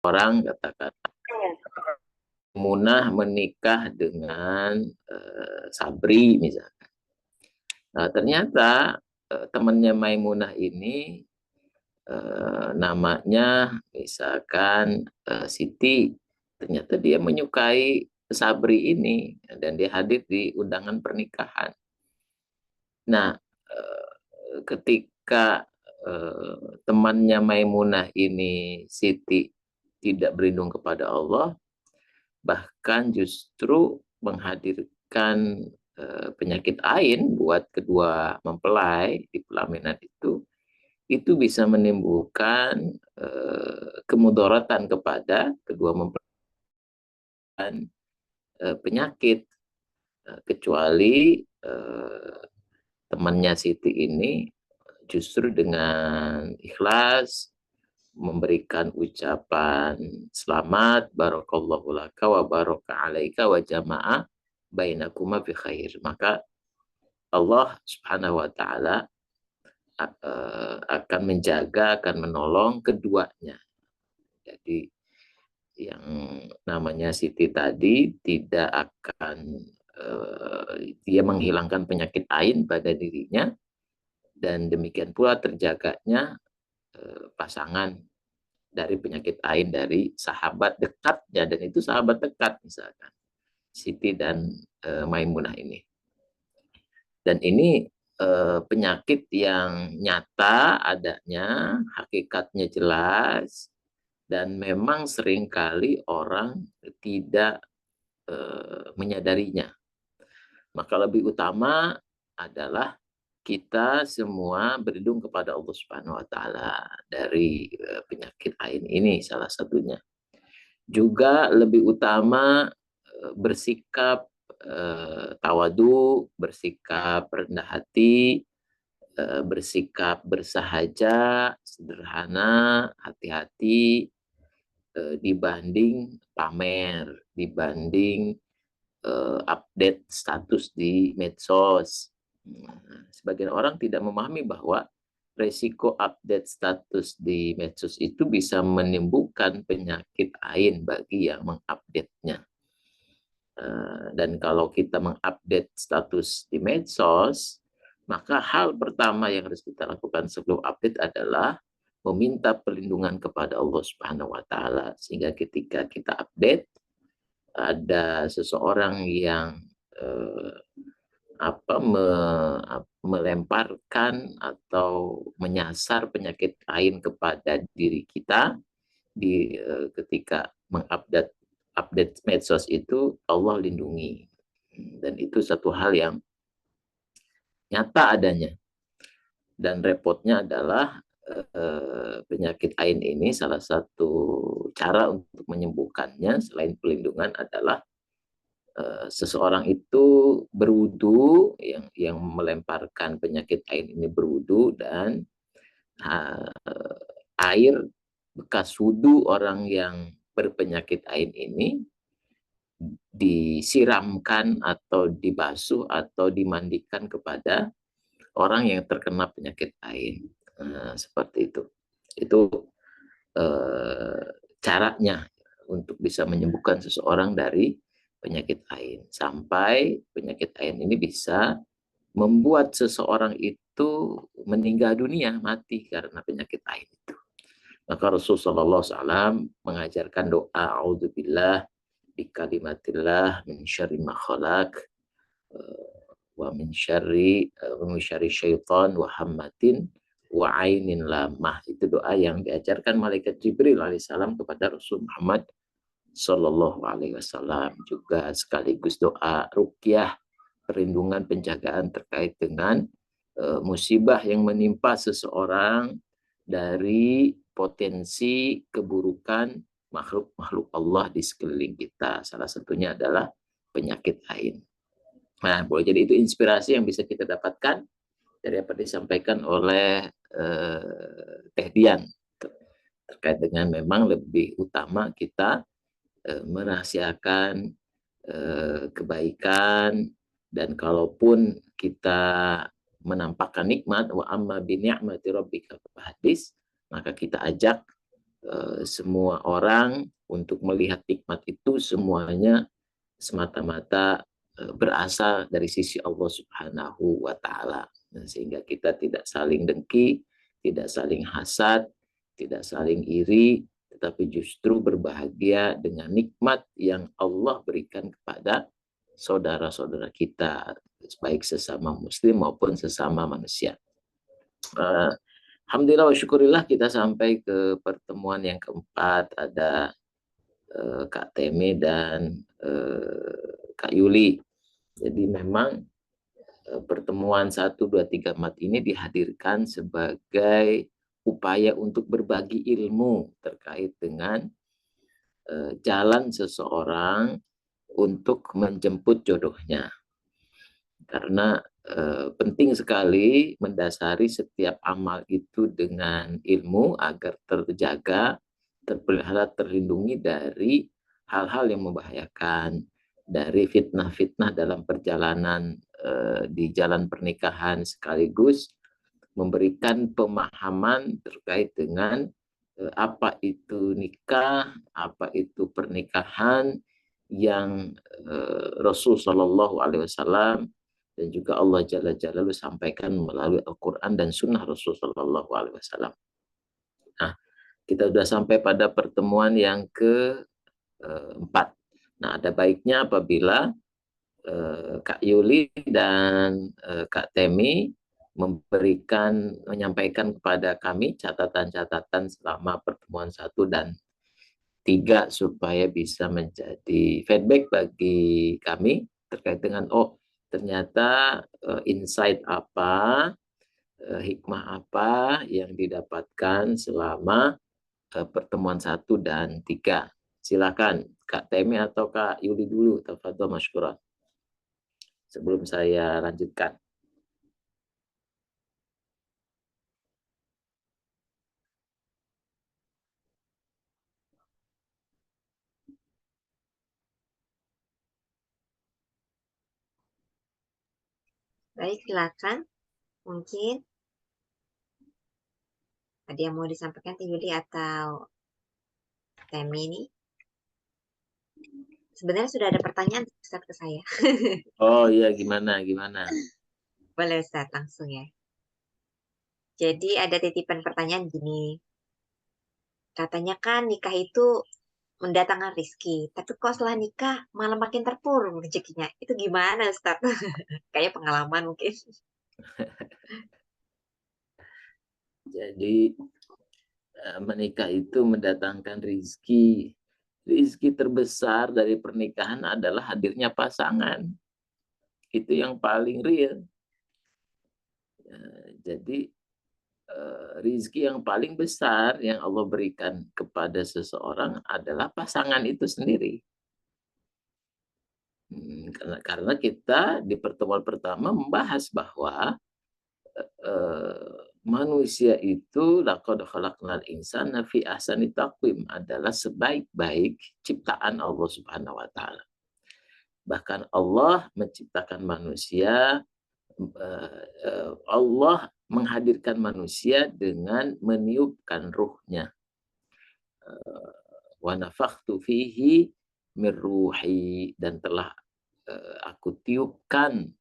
orang katakan Munah menikah dengan Sabri misalnya. Nah, ternyata temannya Maimunah ini namanya misalkan Siti. Ternyata dia menyukai Sabri ini dan dia hadir di undangan pernikahan. Nah, ketika temannya Maimunah ini Siti tidak berlindung kepada Allah, bahkan justru menghadirkan penyakit ain buat kedua mempelai di pelaminan itu bisa menimbulkan kemudaratan kepada kedua mempelai penyakit, kecuali temannya Siti ini justru dengan ikhlas memberikan ucapan selamat barakallahu laka wa baraka alaika wa jama'a bainakuma fi khair, maka Allah Subhanahu wa taala akan menjaga, akan menolong keduanya. Jadi yang namanya Siti tadi tidak akan dia menghilangkan penyakit ain pada dirinya, dan demikian pula terjaganya pasangan dari penyakit ain dari sahabat dekatnya, dan itu sahabat dekat misalkan Siti dan Maimunah ini. Dan ini penyakit yang nyata adanya, hakikatnya jelas, dan memang seringkali orang tidak menyadarinya. Maka lebih utama adalah kita semua berlindung kepada Allah Subhanahu wa taala dari penyakit ain ini salah satunya. Juga lebih utama bersikap tawadu, bersikap rendah hati, bersikap bersahaja, sederhana, hati-hati dibanding pamer, dibanding update status di medsos. Sebagian orang tidak memahami bahwa resiko update status di medsos itu bisa menimbulkan penyakit ain bagi yang mengupdate-nya. Dan kalau kita mengupdate status di medsos, maka hal pertama yang harus kita lakukan sebelum update adalah meminta perlindungan kepada Allah Subhanahu wa taala, sehingga ketika kita update ada seseorang yang melemparkan atau menyasar penyakit ain kepada diri kita ketika mengupdate medsos itu, Allah lindungi. Dan itu satu hal yang nyata adanya. Dan repotnya adalah penyakit ain ini salah satu cara untuk menyembuhkannya selain pelindungan adalah seseorang itu berwudu, yang melemparkan penyakit ain ini berwudu, dan air bekas wudu orang yang berpenyakit ain ini disiramkan atau dibasuh atau dimandikan kepada orang yang terkena penyakit ain. Seperti itu. Itu caranya untuk bisa menyembuhkan seseorang dari penyakit ain, sampai penyakit ain ini bisa membuat seseorang itu meninggal dunia, mati karena penyakit ain itu. Maka Rasulullah SAW mengajarkan doa a'udzubillah bikalimatillah min syarri ma khalaq wa min syarri syaitan wa hammatin wa ainin lamah. Itu doa yang diajarkan malaikat Jibril alaihissalam kepada Rasul Muhammad Sallallahu alaihi wasallam. Juga sekaligus doa ruqyah, perlindungan penjagaan terkait dengan musibah yang menimpa seseorang dari potensi keburukan makhluk-makhluk Allah di sekeliling kita. Salah satunya adalah penyakit ain. Nah, boleh jadi itu inspirasi yang bisa kita dapatkan dari apa disampaikan oleh Teh Dian terkait dengan memang lebih utama kita merahasiakan kebaikan, dan kalaupun kita menampakkan nikmat wa amma bi ni'mati rabbika fahaddits, maka kita ajak semua orang untuk melihat nikmat itu semuanya semata-mata berasal dari sisi Allah Subhanahu wa taala. Sehingga kita tidak saling dengki, tidak saling hasad, tidak saling iri, tetapi justru berbahagia dengan nikmat yang Allah berikan kepada saudara-saudara kita, baik sesama muslim maupun sesama manusia. Alhamdulillah wa syukurillah kita sampai ke pertemuan yang keempat. Ada Kak Teme dan Kak Yuli. Jadi memang pertemuan 1, 2, 3, 4 ini dihadirkan sebagai upaya untuk berbagi ilmu terkait dengan jalan seseorang untuk menjemput jodohnya. Karena penting sekali mendasari setiap amal itu dengan ilmu agar terjaga, terpelihara, terlindungi dari hal-hal yang membahayakan, dari fitnah-fitnah dalam perjalanan di jalan pernikahan, sekaligus memberikan pemahaman terkait dengan apa itu nikah, apa itu pernikahan yang Rasul Shallallahu Alaihi Wasallam dan juga Allah Jalla Jalaluhu sampaikan melalui Al-Quran dan Sunnah Rasul Shallallahu Alaihi Wasallam. Nah, kita sudah sampai pada pertemuan yang keempat. Nah, ada baiknya apabila Kak Yuli dan Kak Temi menyampaikan kepada kami catatan-catatan selama pertemuan 1 dan 3 supaya bisa menjadi feedback bagi kami terkait dengan ternyata insight apa, hikmah apa yang didapatkan selama pertemuan 1 dan 3. Silakan Kak Temi atau Kak Yuli dulu, tafadhol masykuran. Sebelum saya lanjutkan. Baik, silakan. Mungkin ada yang mau disampaikan Yuli atau Temi ini? Sebenarnya sudah ada pertanyaan Ustaz ke saya. Oh iya, gimana? Boleh Ustaz, langsung ya. Jadi ada titipan pertanyaan gini. Katanya kan nikah itu mendatangkan rezeki, tapi kok setelah nikah malah makin terpuruk rezekinya. Itu gimana Ustaz? Kayak pengalaman mungkin. Jadi menikah itu mendatangkan rizki. Rizki terbesar dari pernikahan adalah hadirnya pasangan. Itu yang paling real. Jadi rizki yang paling besar yang Allah berikan kepada seseorang adalah pasangan itu sendiri. Karena kita di pertemuan pertama membahas bahwa manusia itu laqad khalaqnal insana fi ahsani taqwim adalah sebaik-baik ciptaan Allah Subhanahu wa taala. Bahkan Allah menciptakan manusia, Allah menghadirkan manusia dengan meniupkan ruhnya. Wa nafakhtu fihi min ruhi, dan telah aku tiupkan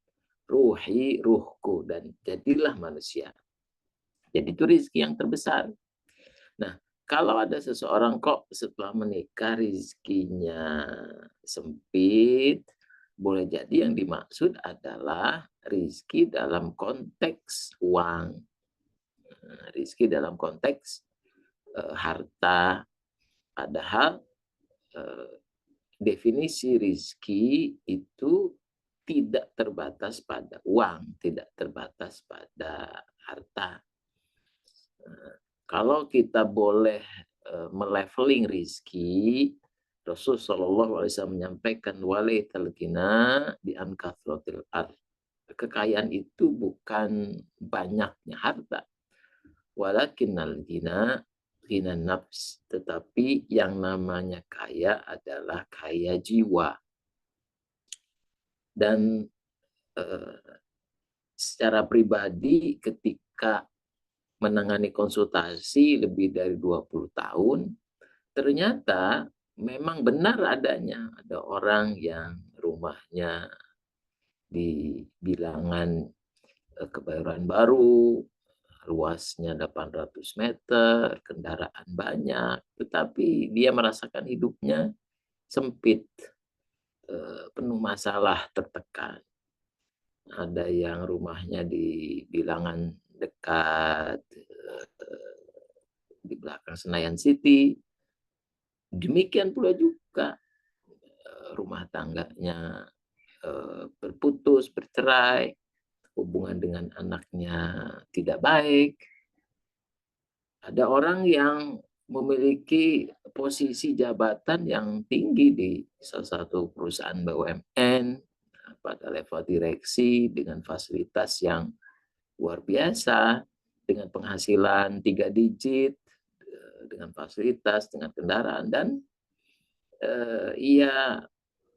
ruhku, dan jadilah manusia. Jadi itu rezeki yang terbesar. Nah, kalau ada seseorang kok setelah menikah rezekinya sempit, boleh jadi yang dimaksud adalah rezeki dalam konteks uang, rezeki dalam konteks harta. Padahal definisi rezeki itu tidak terbatas pada uang, tidak terbatas pada harta. Kalau kita boleh meleveling rizki, Rasul Shallallahu Alaihi Wasallam menyampaikan walaital ghina bi an kathratil ard. Kekayaan itu bukan banyaknya harta, walakinnal ghina ghina nafs, tetapi yang namanya kaya adalah kaya jiwa. Dan secara pribadi ketika menangani konsultasi lebih dari 20 tahun, ternyata memang benar adanya ada orang yang rumahnya di bilangan Kebayoran Baru, luasnya 800 meter, kendaraan banyak, tetapi dia merasakan hidupnya sempit, penuh masalah, tertekan. Ada yang rumahnya di bilangan dekat di belakang Senayan City. Demikian pula juga rumah tangganya berputus, bercerai, hubungan dengan anaknya tidak baik. Ada orang yang memiliki posisi jabatan yang tinggi di salah satu perusahaan BUMN pada level direksi dengan fasilitas yang luar biasa, dengan penghasilan 3 digit, dengan fasilitas, dengan kendaraan, dan ia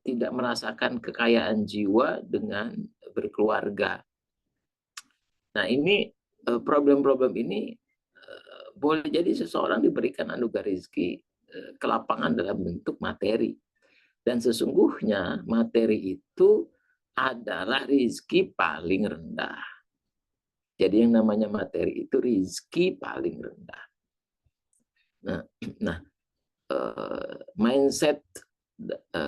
tidak merasakan kekayaan jiwa dengan berkeluarga. Nah, ini problem-problem ini boleh jadi seseorang diberikan anugerah rezeki kelapangan dalam bentuk materi. Dan sesungguhnya materi itu adalah rezeki paling rendah. Jadi yang namanya materi itu rezeki paling rendah. Nah, mindset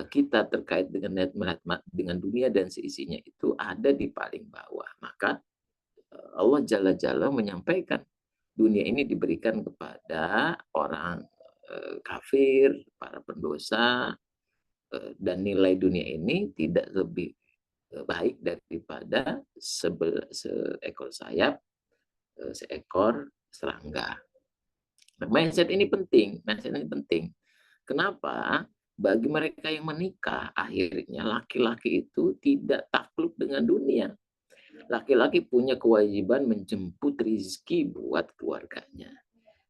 kita terkait dengan dunia dan seisinya itu ada di paling bawah. Maka Allah Jalla Jalla menyampaikan dunia ini diberikan kepada orang kafir, para pendosa, dan nilai dunia ini tidak lebih baik daripada seekor sayap, seekor serangga. Nah, mindset ini penting. Kenapa? Bagi mereka yang menikah, akhirnya laki-laki itu tidak takluk dengan dunia. Laki-laki punya kewajiban menjemput rezeki buat keluarganya.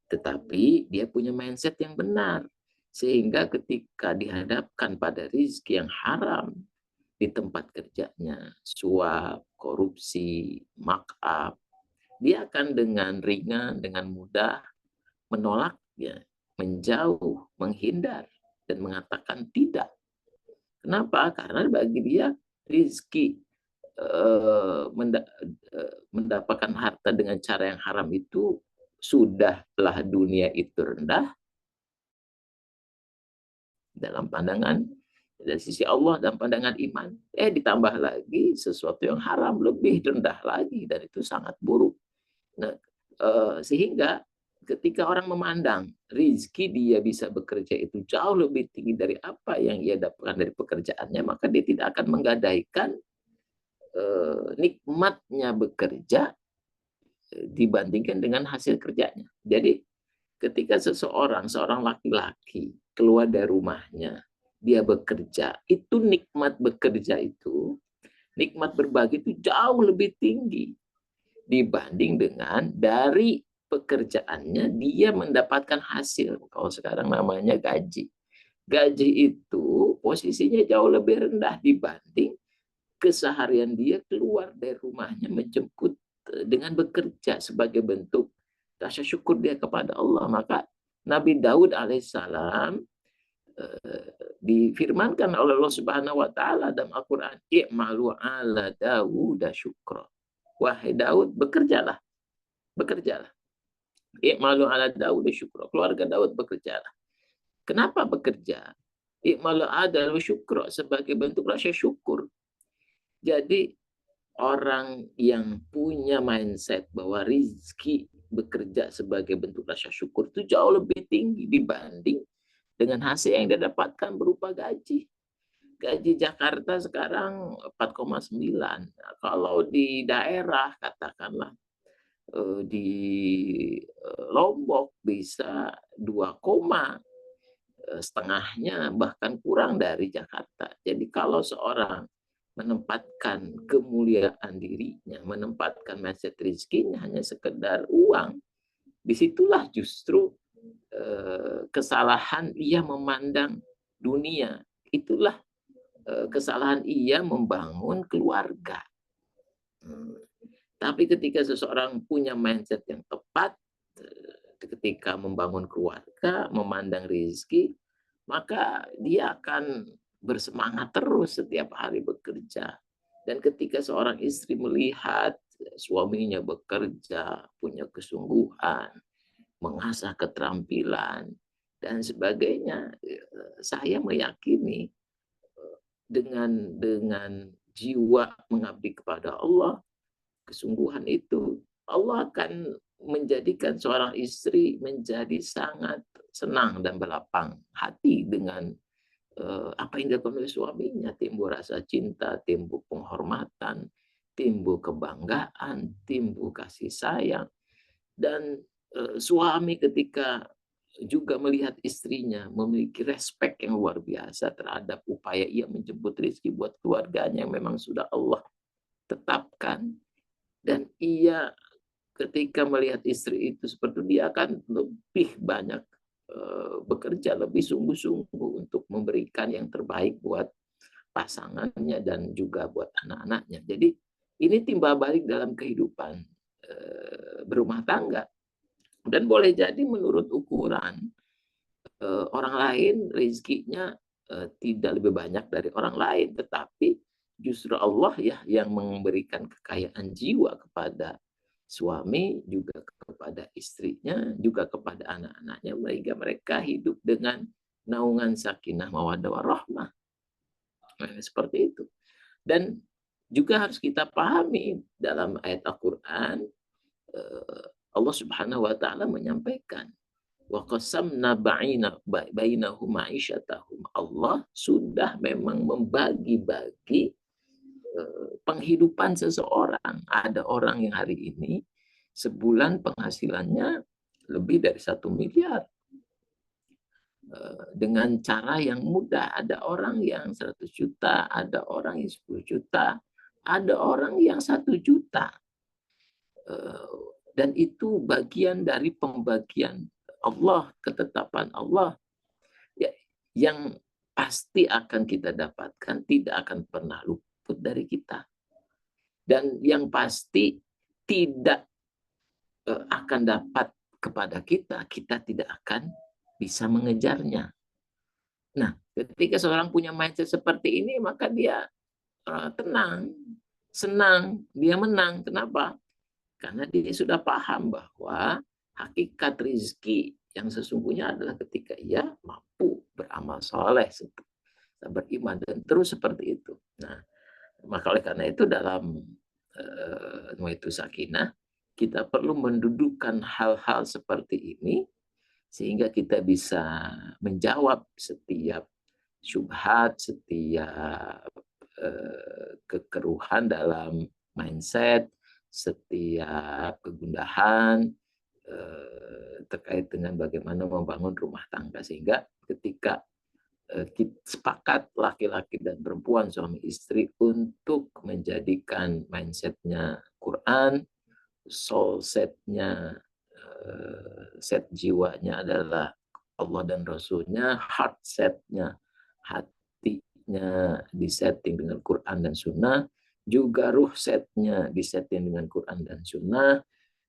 Tetapi dia punya mindset yang benar. Sehingga ketika dihadapkan pada rezeki yang haram di tempat kerjanya, suap, korupsi, markup, dia akan dengan ringan, dengan mudah menolaknya, menjauh, menghindar, dan mengatakan tidak. Kenapa? Karena bagi dia rezeki mendapatkan harta dengan cara yang haram itu sudahlah dunia itu rendah dalam pandangan dari sisi Allah dan pandangan iman. Ditambah lagi sesuatu yang haram lebih rendah lagi dan itu sangat buruk. Nah, sehingga ketika orang memandang rizki dia bisa bekerja itu jauh lebih tinggi dari apa yang ia dapatkan dari pekerjaannya, maka dia tidak akan menggadaikan nikmatnya bekerja dibandingkan dengan hasil kerjanya. Jadi ketika seorang laki-laki keluar dari rumahnya, dia bekerja, itu nikmat bekerja itu, nikmat berbagi itu jauh lebih tinggi dibanding dengan dari pekerjaannya dia mendapatkan hasil. Kalau sekarang namanya gaji. Gaji itu posisinya jauh lebih rendah dibanding keseharian dia keluar dari rumahnya menjemput dengan bekerja sebagai bentuk rasa syukur dia kepada Allah. Maka Nabi Daud alaihissalam difirmankan oleh Allah Subhanahu wa taala dalam Al-Qur'an, "I'malu ala Dawud syukra." Wahai Daud, bekerjalah. Bekerjalah. I'malu ala Daud syukra. Keluarga Daud bekerjalah. Kenapa bekerja? I'malu ala syukra sebagai bentuk rasa syukur. Jadi orang yang punya mindset bahwa rizki bekerja sebagai bentuk rasa syukur itu jauh lebih tinggi dibanding dengan hasil yang dia dapatkan berupa gaji. Gaji Jakarta sekarang 4,9. Nah, kalau di daerah katakanlah di Lombok bisa 2, setengahnya bahkan kurang dari Jakarta. Jadi kalau seorang menempatkan kemuliaan dirinya, menempatkan mindset rezekinya hanya sekedar uang, disitulah justru kesalahan ia memandang dunia. Itulah kesalahan ia membangun keluarga. Tapi ketika seseorang punya mindset yang tepat, ketika membangun keluarga, memandang rezeki, maka dia akan bersemangat terus setiap hari bekerja. Dan ketika seorang istri melihat suaminya bekerja, punya kesungguhan, mengasah keterampilan, dan sebagainya, saya meyakini dengan jiwa mengabdi kepada Allah, kesungguhan itu, Allah akan menjadikan seorang istri menjadi sangat senang dan berlapang hati dengan apa yang dilakukan oleh suaminya. Timbul rasa cinta, timbul penghormatan, timbul kebanggaan, timbul kasih sayang. Dan suami ketika juga melihat istrinya memiliki respek yang luar biasa terhadap upaya ia menjemput rezeki buat keluarganya yang memang sudah Allah tetapkan, dan ia ketika melihat istri itu seperti itu, dia akan lebih banyak bekerja, lebih sungguh-sungguh untuk memberikan yang terbaik buat pasangannya dan juga buat anak-anaknya. Jadi ini timbal balik dalam kehidupan berumah tangga, dan boleh jadi menurut ukuran orang lain rezekinya tidak lebih banyak dari orang lain, tetapi justru Allah ya yang memberikan kekayaan jiwa kepada suami, juga kepada istrinya, juga kepada anak-anaknya, sehingga mereka hidup dengan naungan sakinah mawaddah warahmah. Seperti itu. Dan juga harus kita pahami dalam ayat Al-Quran, Allah Subhanahu wa taala menyampaikan wa qasamna bainahum ma'isyatahum. Allah sudah memang membagi-bagi penghidupan seseorang. Ada orang yang hari ini sebulan penghasilannya lebih dari 1 miliar dengan cara yang mudah. Ada orang yang 100 juta, ada orang yang 10 juta, ada orang yang 1 juta. Dan itu bagian dari pembagian Allah, ketetapan Allah yang pasti akan kita dapatkan, tidak akan pernah luput dari kita. Dan yang pasti tidak akan dapat kepada kita, kita tidak akan bisa mengejarnya. Nah, ketika seorang punya mindset seperti ini, maka dia tenang, senang, dia menang. Kenapa? Karena dia sudah paham bahwa hakikat rizki yang sesungguhnya adalah ketika ia mampu beramal soleh, beriman, dan terus seperti itu. Nah, maka oleh karena itu dalam itu sakinah, kita perlu mendudukkan hal-hal seperti ini sehingga kita bisa menjawab setiap syubhat, setiap kekeruhan dalam mindset, setiap kegundahan terkait dengan bagaimana membangun rumah tangga, sehingga ketika kita sepakat laki-laki dan perempuan, suami istri, untuk menjadikan mindsetnya Quran, soul setnya, set jiwanya adalah Allah dan Rasulnya, heart setnya, hatinya disetting dengan Quran dan Sunnah, juga ruh setnya disetting dengan Quran dan Sunnah,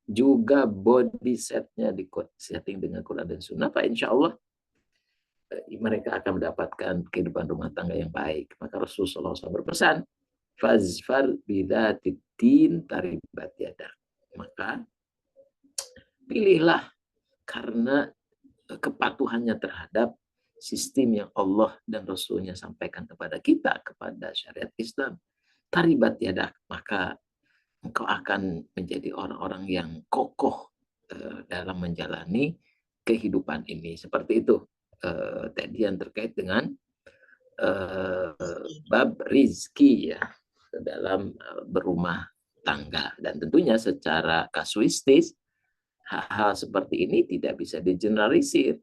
juga body setnya disetting dengan Quran dan Sunnah, Pak, insya Allah mereka akan mendapatkan kehidupan rumah tangga yang baik. Maka Rasulullah SAW berpesan, fazfar bidzatiddin taribat yadak. Maka pilihlah karena kepatuhannya terhadap sistem yang Allah dan Rasulnya sampaikan kepada kita, kepada syariat Islam. Taribat yadak, maka engkau akan menjadi orang-orang yang kokoh dalam menjalani kehidupan ini. Seperti itu tadi yang terkait dengan bab rizki ya dalam berumah tangga. Dan tentunya secara kasuistis hal-hal seperti ini tidak bisa digeneralisir.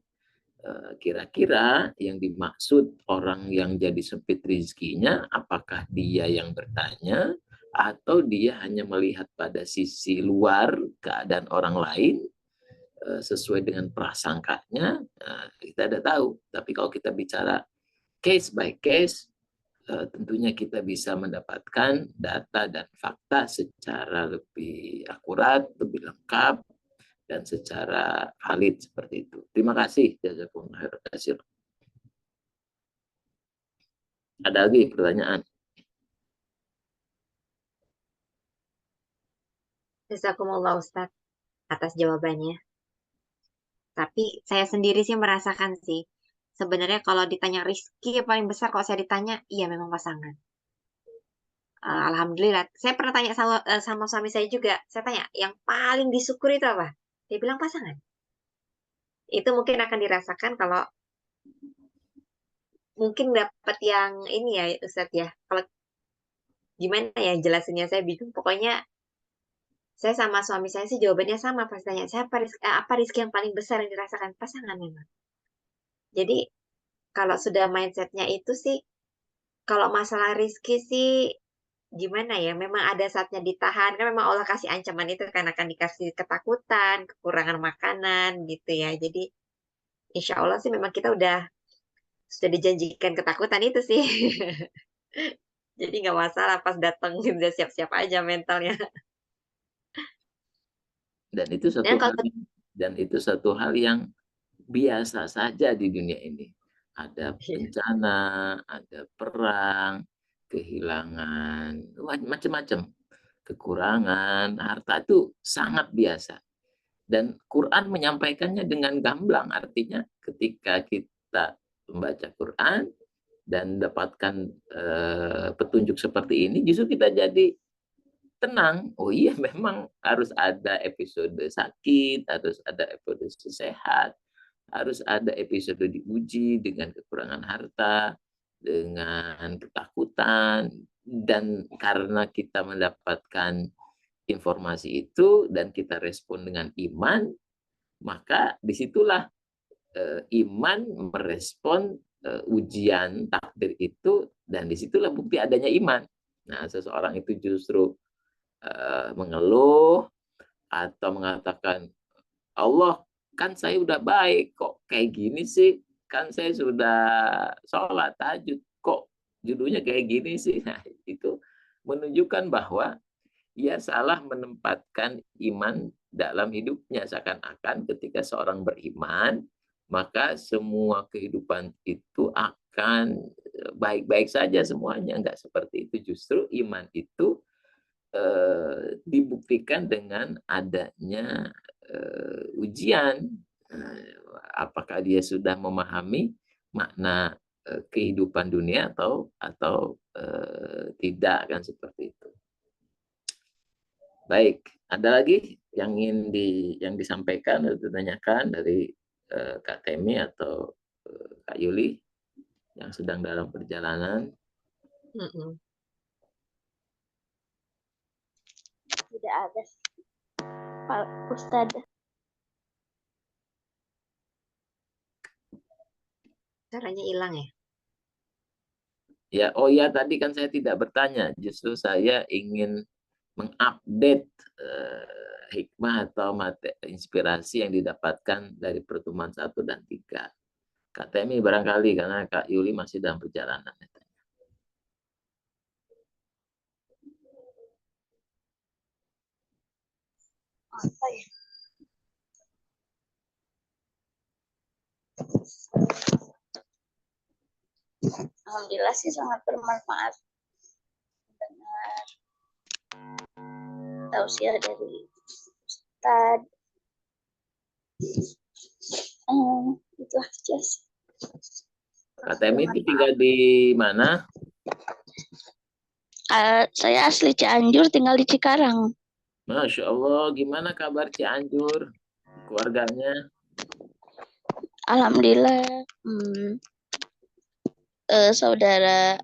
Kira-kira yang dimaksud orang yang jadi sempit rizkinya, apakah dia yang bertanya atau dia hanya melihat pada sisi luar keadaan orang lain sesuai dengan prasangkanya, kita tidak tahu. Tapi kalau kita bicara case by case, tentunya kita bisa mendapatkan data dan fakta secara lebih akurat, lebih lengkap, dan secara valid seperti itu. Terima kasih. Jazakumullah khairan. Ada lagi pertanyaan? Jazakumullah Ustaz atas jawabannya. Tapi saya sendiri sih merasakan sih. Sebenarnya kalau ditanya Rizky yang paling besar, kalau saya ditanya, iya memang pasangan. Alhamdulillah. Saya pernah tanya sama suami saya juga. Saya tanya, yang paling disyukuri itu apa? Dia bilang pasangan. Itu mungkin akan dirasakan kalau mungkin dapat yang ini ya Ustadz ya. Kalau gimana ya jelasinnya saya bingung. Pokoknya saya sama suami saya sih jawabannya sama pas tanya. Saya apa rizki yang paling besar yang dirasakan pasangan memang. Jadi kalau sudah mindsetnya itu sih, kalau masalah rizki sih gimana ya, memang ada saatnya ditahan. Kan memang Allah kasih ancaman itu kan akan dikasih ketakutan, kekurangan makanan gitu ya. Jadi insya Allah sih memang kita sudah dijanjikan ketakutan itu sih. Jadi nggak masalah pas datang udah siap-siap aja mentalnya. Dan itu Dan satu kalau hal dan itu satu hal yang biasa saja di dunia ini. Ada bencana, ada perang, kehilangan, macam-macam. Kekurangan, harta itu sangat biasa. Dan Quran menyampaikannya dengan gamblang. Artinya ketika kita membaca Quran dan dapatkan petunjuk seperti ini, justru kita jadi tenang. Oh iya, memang harus ada episode sakit, harus ada episode sehat, harus ada episode diuji dengan kekurangan harta, dengan ketakutan, dan karena kita mendapatkan informasi itu dan kita respon dengan iman, maka disitulah iman merespon ujian takdir itu, dan disitulah bukti adanya iman. Nah, seseorang itu justru mengeluh atau mengatakan, Allah, kan saya udah baik, kok kayak gini sih, kan saya sudah sholat tahajud, kok judulnya kayak gini sih. Nah, itu menunjukkan bahwa ia salah menempatkan iman dalam hidupnya. Seakan-akan ketika seorang beriman, maka semua kehidupan itu akan baik-baik saja semuanya. Enggak seperti itu. Justru iman itu dibuktikan dengan adanya ujian. Apakah dia sudah memahami makna kehidupan dunia atau tidak, kan seperti itu. Baik, ada lagi yang yang disampaikan atau ditanyakan dari Kak Temi atau Kak Yuli yang sedang dalam perjalanan? Tidak ada, Pak Ustadz. Caranya hilang ya? Ya, oh ya, tadi kan saya tidak bertanya, justru saya ingin mengupdate hikmah atau inspirasi yang didapatkan dari pertemuan 1 dan 3. Kak Temi barangkali, karena Kak Yuli masih dalam perjalanan. Apa ya? Alhamdulillah sih sangat bermanfaat dengar tausiah dari Ustadz. Itu aja sih. Kak Temi itu tinggal di mana? Saya asli Cianjur, tinggal di Cikarang. Masya Allah, gimana kabar Cianjur? Keluarganya? Alhamdulillah, saudara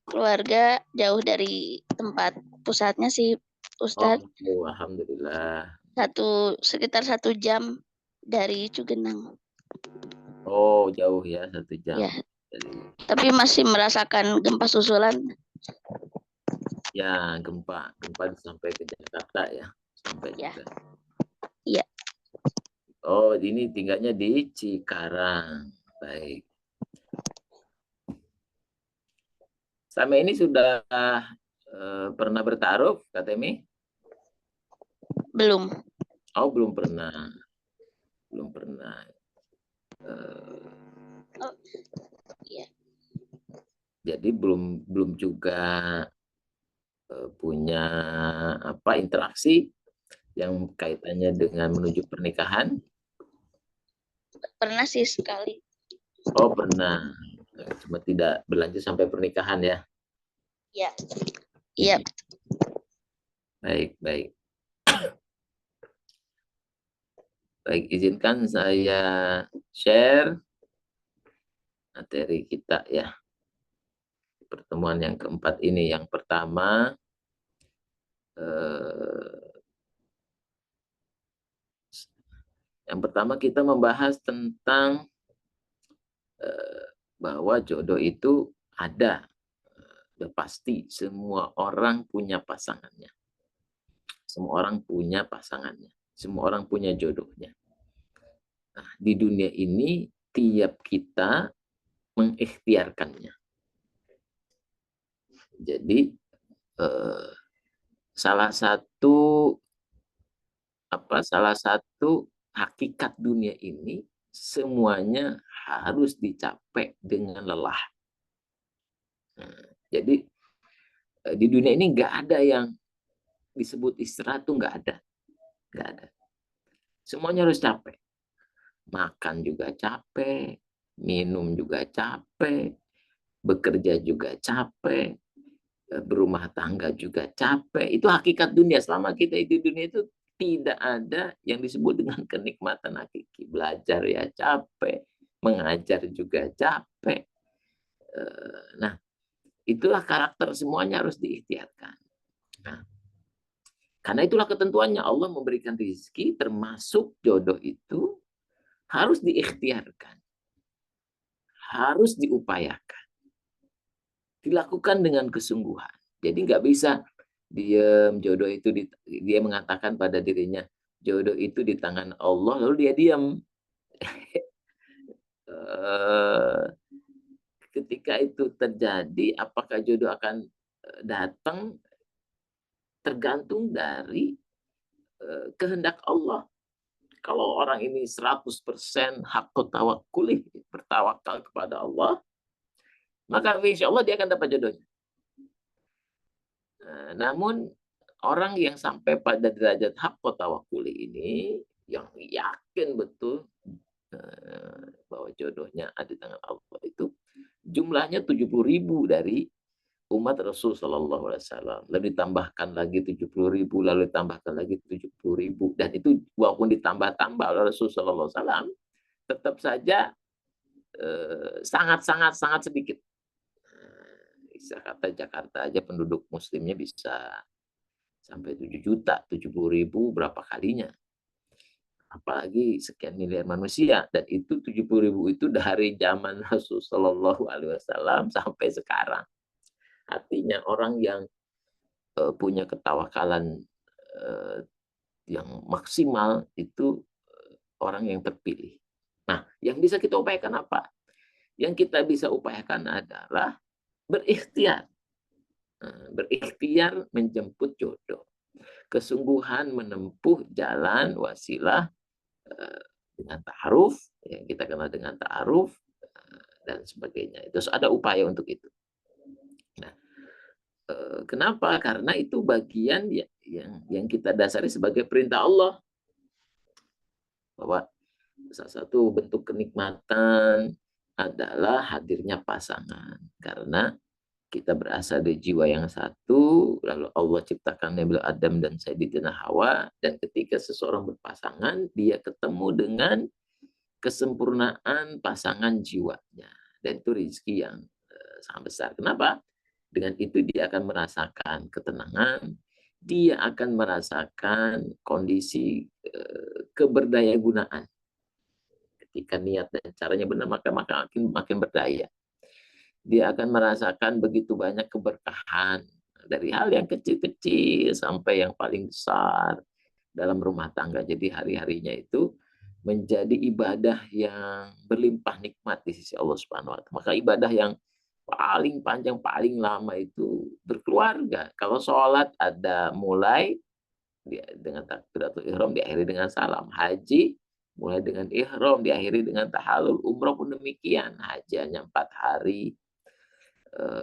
keluarga jauh dari tempat pusatnya sih, Ustadz. Oh, alhamdulillah. Sekitar 1 jam dari Cugenang. Oh, jauh ya, 1 jam. Ya, tapi masih merasakan gempa susulan. Ya, gempa sampai ke Jakarta ya, sampai ya. juga. Iya. Oh, ini tinggalnya di Cikarang. Baik. Sama ini sudah pernah bertaruh, Kak Temi? Belum. Oh, belum pernah. Belum pernah. Oh, iya. Jadi belum juga punya interaksi yang kaitannya dengan menuju pernikahan. Pernah sih sekali. Oh, pernah. Cuma tidak berlanjut sampai pernikahan ya. Iya. Iya. Baik, baik. Baik, izinkan saya share materi kita ya. Pertemuan yang keempat ini. Yang pertama, kita membahas tentang bahwa jodoh itu ada. Udah pasti semua orang punya pasangannya. Semua orang punya pasangannya. Semua orang punya jodohnya. Nah, di dunia ini tiap kita mengikhtiarkannya. Jadi salah satu hakikat dunia ini semuanya harus dicapai dengan lelah. Nah, jadi di dunia ini nggak ada yang disebut istirahat tuh nggak ada. Semuanya harus capek. Makan juga capek, minum juga capek, bekerja juga capek, berumah tangga juga capek. Itu hakikat dunia. Selama kita di dunia itu tidak ada yang disebut dengan kenikmatan hakiki. Belajar ya capek, mengajar juga capek. Nah, itulah karakter, semuanya harus diikhtiarkan. Nah, karena itulah ketentuannya Allah memberikan rezeki termasuk jodoh itu harus diikhtiarkan. Harus diupayakan. Dilakukan dengan kesungguhan. Jadi nggak bisa diam, jodoh itu dia mengatakan pada dirinya, jodoh itu di tangan Allah, lalu dia diam. Ketika itu terjadi, apakah jodoh akan datang tergantung dari kehendak Allah. Kalau orang ini 100% hakut tawakkul, bertawakal kepada Allah, maka insya Allah dia akan dapat jodohnya. Namun orang yang sampai pada derajat hakut tawakkul ini, yang yakin betul bahwa jodohnya ada di tangan Allah, itu jumlahnya 70.000 dari umat Rasul Shallallahu Alaihi Wasallam. Lalu ditambahkan lagi 70.000, lalu ditambahkan lagi 70.000, dan itu walaupun ditambah-tambah oleh Rasul Shallallahu Alaihi Wasallam, tetap saja sangat sedikit. Bisa kata Jakarta aja penduduk muslimnya bisa sampai 7 juta, 70.000 berapa kalinya. Apalagi sekian miliar manusia, dan itu 70.000 itu dari zaman Rasulullah Shallallahu Alaihi Wasallam sampai sekarang. Artinya orang yang punya ketawakalan yang maksimal itu orang yang terpilih. Nah, yang bisa kita upayakan apa? Yang kita bisa upayakan adalah berikhtiar. Berikhtiar menjemput jodoh. Kesungguhan menempuh jalan wasilah dengan ta'aruf, yang kita kenal dengan ta'aruf, dan sebagainya. Itu ada upaya untuk itu. Nah, kenapa? Karena itu bagian yang kita dasari sebagai perintah Allah. Bahwa salah satu bentuk kenikmatan adalah hadirnya pasangan. Karena kita berasal dari jiwa yang satu, lalu Allah ciptakan Nabi Adam dan Sayyidina Hawa, dan ketika seseorang berpasangan, dia ketemu dengan kesempurnaan pasangan jiwanya. Dan itu rezeki yang sangat besar. Kenapa? Dengan itu dia akan merasakan ketenangan, dia akan merasakan kondisi keberdayagunaan. Ketika niat dan caranya benar, maka makin berdaya. Dia akan merasakan begitu banyak keberkahan dari hal yang kecil-kecil sampai yang paling besar dalam rumah tangga. Jadi hari-harinya itu menjadi ibadah yang berlimpah nikmat di sisi Allah Subhanahu wa Ta'ala. Maka ibadah yang paling panjang, paling lama itu berkeluarga. Kalau sholat ada mulai dengan takbiratul ihram, diakhiri dengan salam. Haji mulai dengan ihram, diakhiri dengan tahallul. Umroh pun demikian, haji hanya 4 hari,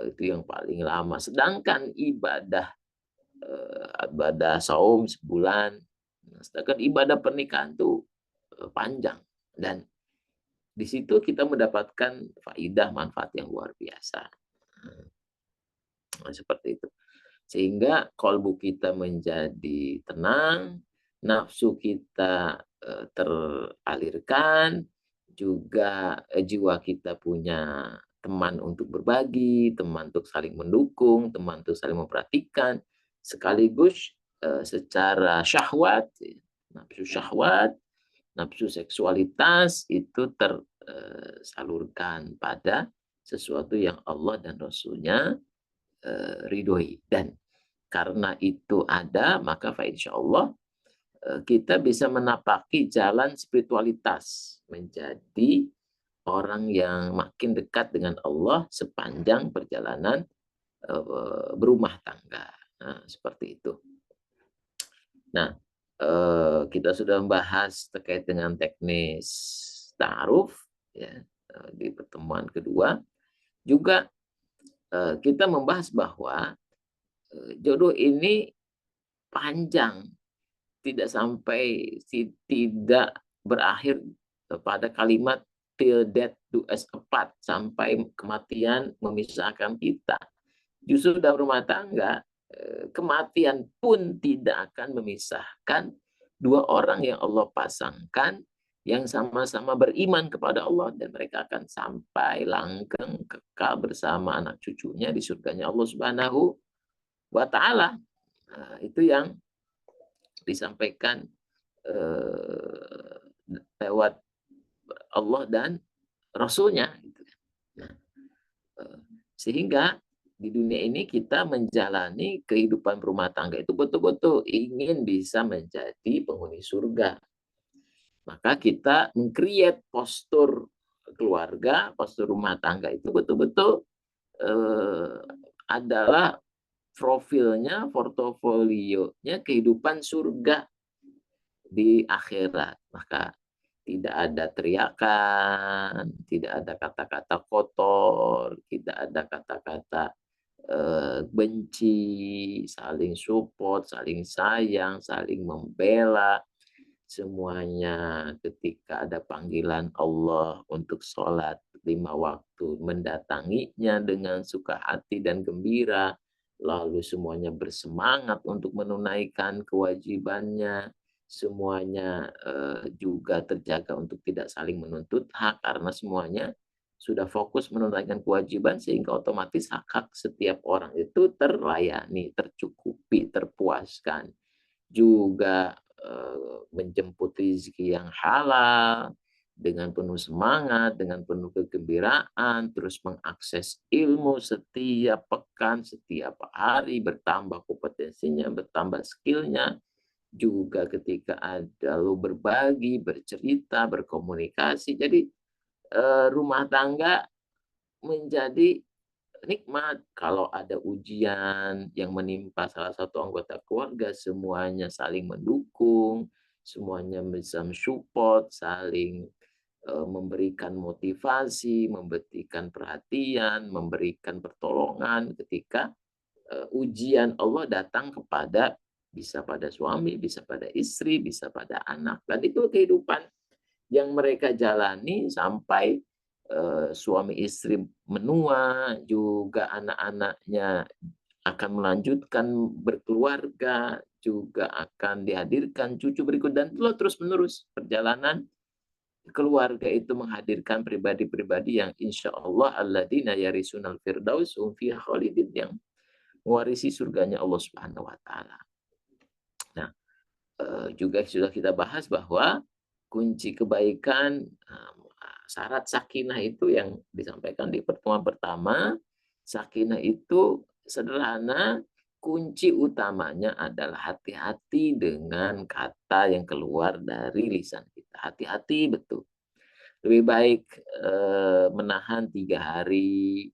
itu yang paling lama. Sedangkan ibadah saum sebulan, sedangkan ibadah pernikahan itu panjang, dan di situ kita mendapatkan faidah manfaat yang luar biasa. Nah, seperti itu. Sehingga kolbu kita menjadi tenang, nafsu kita teralirkan, juga jiwa kita punya teman untuk berbagi, teman untuk saling mendukung, teman untuk saling memperhatikan, sekaligus secara syahwat, nafsu seksualitas itu tersalurkan pada sesuatu yang Allah dan Rasulnya ridhoi. Dan karena itu ada, maka insya Allah kita bisa menapaki jalan spiritualitas, menjadi orang yang makin dekat dengan Allah sepanjang perjalanan berumah tangga. Nah, seperti itu. Nah, kita sudah membahas terkait dengan teknis ta'aruf ya, di pertemuan kedua. Juga kita membahas bahwa jodoh ini panjang, tidak berakhir pada kalimat till death do us apart, sampai kematian memisahkan kita. Justru dalam rumah tangga, kematian pun tidak akan memisahkan dua orang yang Allah pasangkan, yang sama-sama beriman kepada Allah, dan mereka akan sampai langgeng kekal bersama anak cucunya di surganya Allah Subhanahu wa Ta'ala. Nah, itu yang disampaikan lewat Allah dan Rasulnya. Nah, sehingga di dunia ini kita menjalani kehidupan rumah tangga itu betul-betul ingin bisa menjadi penghuni surga. Maka kita meng-create postur keluarga, postur rumah tangga itu betul-betul adalah profilnya, portofolionya kehidupan surga di akhirat. Maka tidak ada teriakan, tidak ada kata-kata kotor, tidak ada kata-kata benci, saling support, saling sayang, saling membela. Semuanya ketika ada panggilan Allah untuk sholat 5 waktu, mendatanginya dengan suka hati dan gembira, lalu semuanya bersemangat untuk menunaikan kewajibannya, semuanya juga terjaga untuk tidak saling menuntut hak, karena semuanya sudah fokus menunaikan kewajiban, sehingga otomatis hak-hak setiap orang itu terlayani, tercukupi, terpuaskan. Juga menjemput rezeki yang halal dengan penuh semangat, dengan penuh kegembiraan, terus mengakses ilmu setiap pekan, setiap hari, bertambah kompetensinya, bertambah skillnya. Juga ketika ada lo berbagi, bercerita, berkomunikasi. Jadi rumah tangga menjadi nikmat. Kalau ada ujian yang menimpa salah satu anggota keluarga, semuanya saling mendukung, semuanya bisa mensupport, saling memberikan motivasi, memberikan perhatian, memberikan pertolongan ketika ujian Allah datang kepada, bisa pada suami, bisa pada istri, bisa pada anak. Dan itu kehidupan yang mereka jalani sampai suami istri menua, juga anak-anaknya akan melanjutkan berkeluarga, juga akan dihadirkan cucu berikut, dan terus menerus perjalanan keluarga itu menghadirkan pribadi-pribadi yang insya Allah alladzina yarisunal firdaus hum fiha khalidin, yang mewarisi surganya Allah Subhanahu wa Ta'ala. Nah, juga sudah kita bahas bahwa kunci kebaikan, syarat sakinah itu yang disampaikan di pertemuan pertama. Sakinah itu sederhana, kunci utamanya adalah hati-hati dengan kata yang keluar dari lisan kita. Hati-hati betul. Lebih baik menahan 3 hari,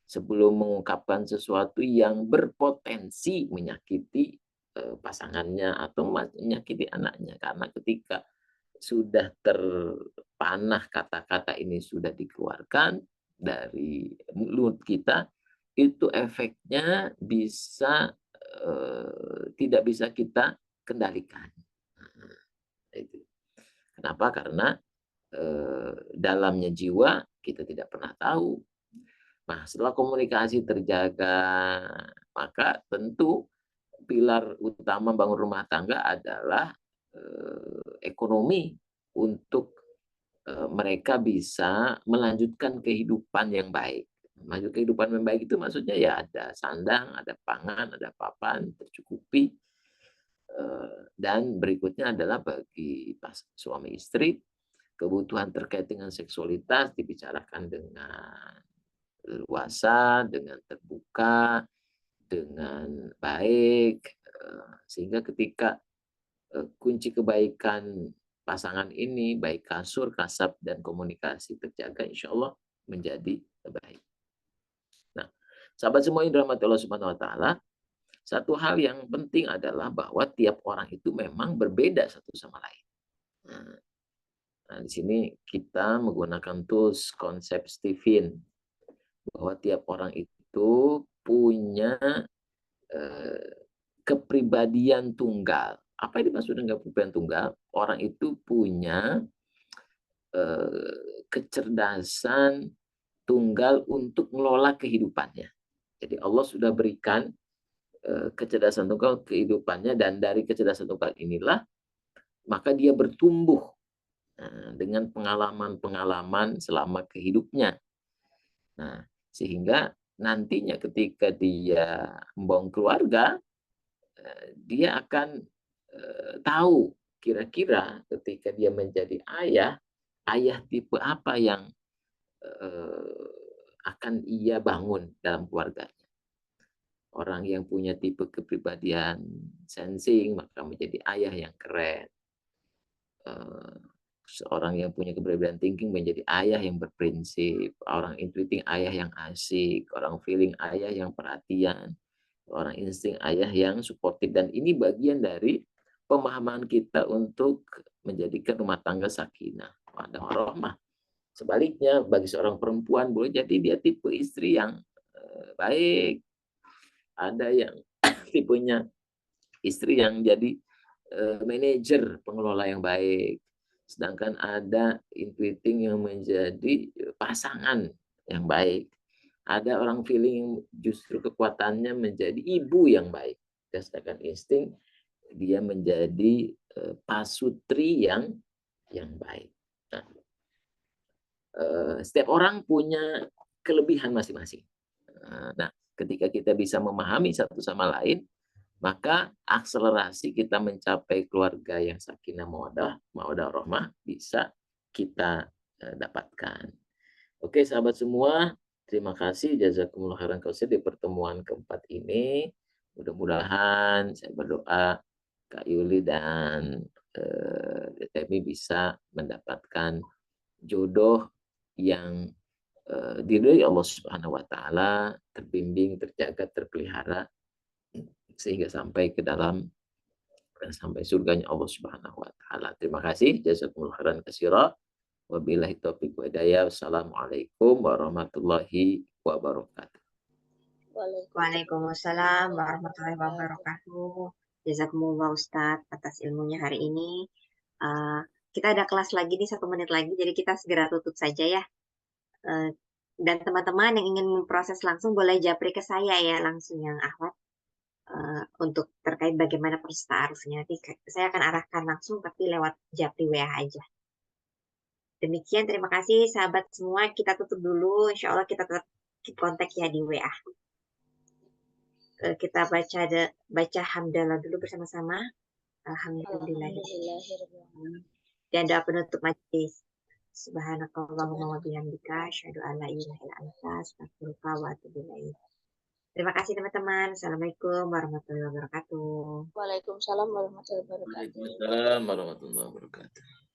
sebelum mengungkapkan sesuatu yang berpotensi menyakiti pasangannya atau menyakiti anaknya. Karena ketika sudah terpanah kata-kata ini sudah dikeluarkan dari mulut kita, itu efeknya bisa tidak bisa kita kendalikan. Itu. Kenapa? Karena dalamnya jiwa kita tidak pernah tahu. Nah, setelah komunikasi terjaga, maka tentu pilar utama bangun rumah tangga adalah ekonomi untuk mereka bisa melanjutkan kehidupan yang baik. Maju kehidupan yang baik itu maksudnya ya ada sandang, ada pangan, ada papan, tercukupi. Dan berikutnya adalah bagi suami istri, kebutuhan terkait dengan seksualitas dibicarakan dengan luasa, dengan terbuka, dengan baik, sehingga ketika kunci kebaikan pasangan ini, baik kasur, kasab, dan komunikasi terjaga, insya Allah menjadi baik. Nah, sahabat semua yang dirahmati Allah Subhanahu Wa Taala, satu hal yang penting adalah bahwa tiap orang itu memang berbeda satu sama lain. Nah, di sini kita menggunakan tools konsep Stephen, bahwa tiap orang itu punya kepribadian tunggal. Apa yang dimaksud dengan kepribadian tunggal? Orang itu punya kecerdasan tunggal untuk mengelola kehidupannya. Jadi Allah sudah berikan kecerdasan tunggal kehidupannya, dan dari kecerdasan tunggal inilah maka dia bertumbuh dengan pengalaman-pengalaman selama kehidupnya. Nah, sehingga nantinya ketika dia membangun keluarga, dia akan tahu kira-kira ketika dia menjadi ayah tipe apa yang akan ia bangun dalam keluarganya. Orang yang punya tipe kepribadian sensing maka menjadi ayah yang keren. Seorang yang punya kepribadian thinking menjadi ayah yang berprinsip. Orang intuiting ayah yang asik. Orang feeling ayah yang perhatian. Orang insting ayah yang suportif. Dan ini bagian dari pemahaman kita untuk menjadikan rumah tangga sakinah, mawaddah warahmah. Sebaliknya, bagi seorang perempuan boleh jadi dia tipe istri yang baik. Ada yang tipenya istri yang jadi manajer, pengelola yang baik. Sedangkan ada intuiting yang menjadi pasangan yang baik. Ada orang feeling justru kekuatannya menjadi ibu yang baik. Sedangkan insting dia menjadi pasutri yang baik. Nah, setiap orang punya kelebihan masing-masing. Nah, ketika kita bisa memahami satu sama lain, maka akselerasi kita mencapai keluarga yang sakinah mawaddah warahmah bisa kita dapatkan. Oke, sahabat semua, terima kasih jazakumullah khairan katsir di pertemuan keempat ini. Mudah-mudahan saya berdoa Kak Yuli dan Temi bisa mendapatkan jodoh yang diridhoi Allah Subhanahu wa taala, terbimbing, terjaga, terpelihara sehingga sampai ke dalam sampai surganya Allah Subhanahu wa taala. Terima kasih. Jazakumullah khairan katsira. Wabillahi taufiq wa hidayah. Wassalamualaikum warahmatullahi wabarakatuh. Waalaikumsalam warahmatullahi wabarakatuh. Jazakumullah Ustadz atas ilmunya hari ini. Kita ada kelas lagi nih 1 menit lagi, jadi kita segera tutup saja ya. Dan teman-teman yang ingin memproses langsung boleh japri ke saya ya, langsung yang Ahwat. Untuk terkait bagaimana proses ta'arufnya. Nanti saya akan arahkan langsung tapi lewat japri WA aja. Demikian, terima kasih sahabat semua. Kita tutup dulu. Insya Allah kita tetap kontak ya di WA. Kita baca hamdalah dulu bersama-sama. Alhamdulillah. Dan doa penutup majelis. Subhanakallahumma wa bihamdika asyhadu an la ilaha illa anta astaghfiruka wa atubu ilaik. Terima kasih teman-teman. Assalamualaikum warahmatullahi wabarakatuh. Waalaikumsalam warahmatullahi wabarakatuh. Waalaikumsalam warahmatullahi wabarakatuh.